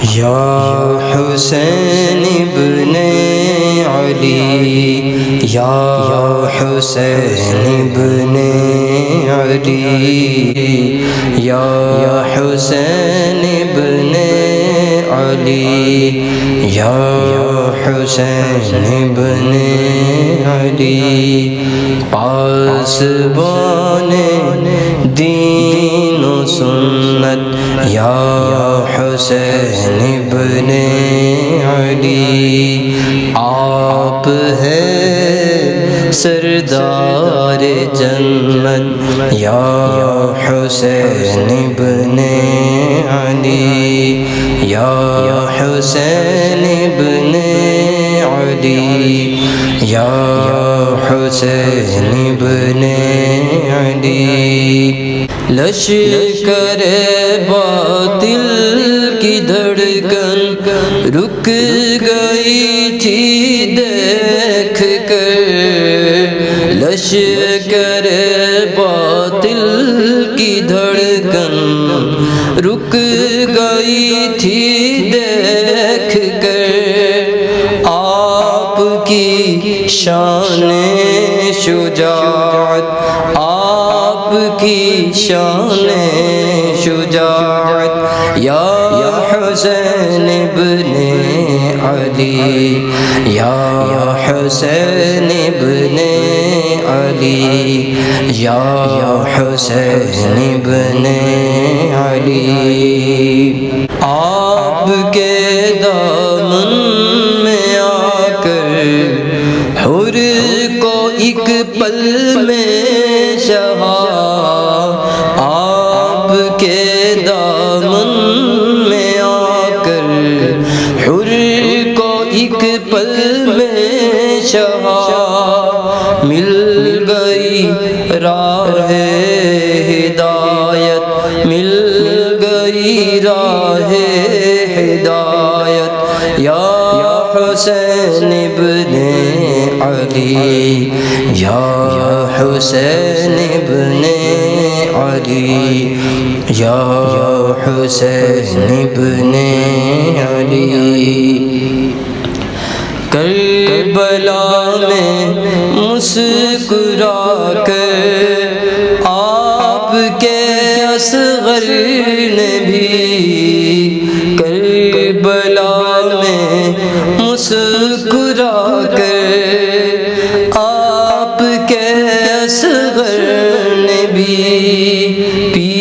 یا حسین ابن علی، یا حسین ابن علی، یا حسین ابن علی، یا حسین ابن علی، پاسبان دین و سنت یا حسین ابن علی، آپ ہے سردار جنت یا حسین ابن علی، یا حسین ابن علی، یا حسین ابن علی، لشکر باطل کی دھڑکن رک گئی تھی دیکھ کر، لشکر باطل کی دھڑکن رک گئی تھی دیکھ کر، آپ کی شان شجاعت، آپ کی شان شجاعت، یا حسین ابن علی، یا حسین ابن علی، یا حسین ابن علی، آپ کے دامن میں آ کر حر کو ایک پل میں شہا، آپ کے دامن میں آ کر حر کو ایک پل میں شہا، مل گئی راہ ہدایت، مل گئی راہ ہدایت، یا حسین ابن علی، یا حسین ابن علی، یا حسین ابن علی، کربلا میں مسکرا کر آپ کے اصغر نے بھی، کربلا میں مسکرا کر آپ کے اصغر نے بھی پی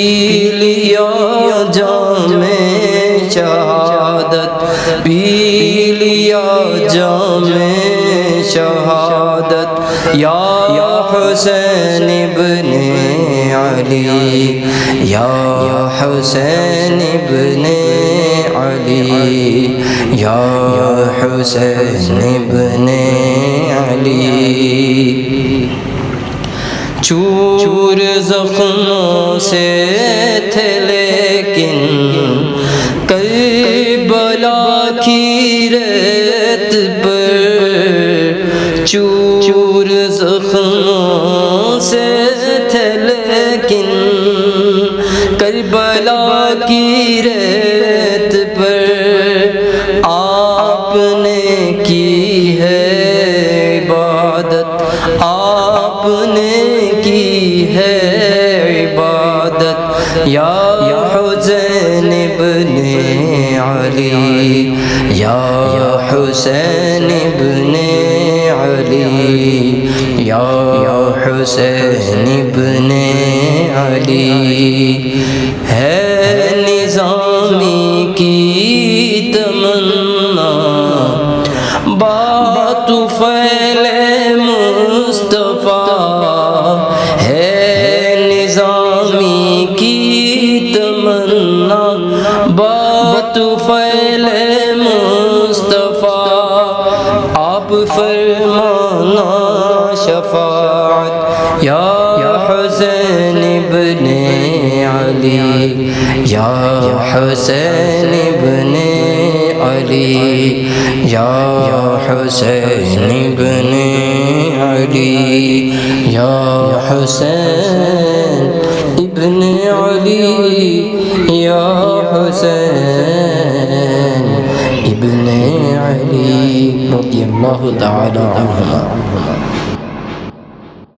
لیا جام شہادت، پی لیا جام شہادت، یا حسین ابن علی، یا حسین ابن علی، یا حسین ابن علی، چور زخموں سے تھے لیکن کربلا کی ریت پر، چور زخموں سے تھے لیکن کربلا کی ریت پر، آپ نے کی ہے عبادت، آپ نے کی ہے عبادت، یا حسین ابن علی، یا حسین ابن علی، یا حسین ابن علی، ہے نظامی کی تمنا بات فعل مصطفیٰ، ہے نظامی کی تمنا بات فعل مصطفیٰ، آپ فرمانا شفاعت، یا حسین ابن علی، یا حسین ابن علی، یا حسین ابن علی، یا حسین ابن علی، یا حسین ابن علی رضی اللہ تعالی عنہما.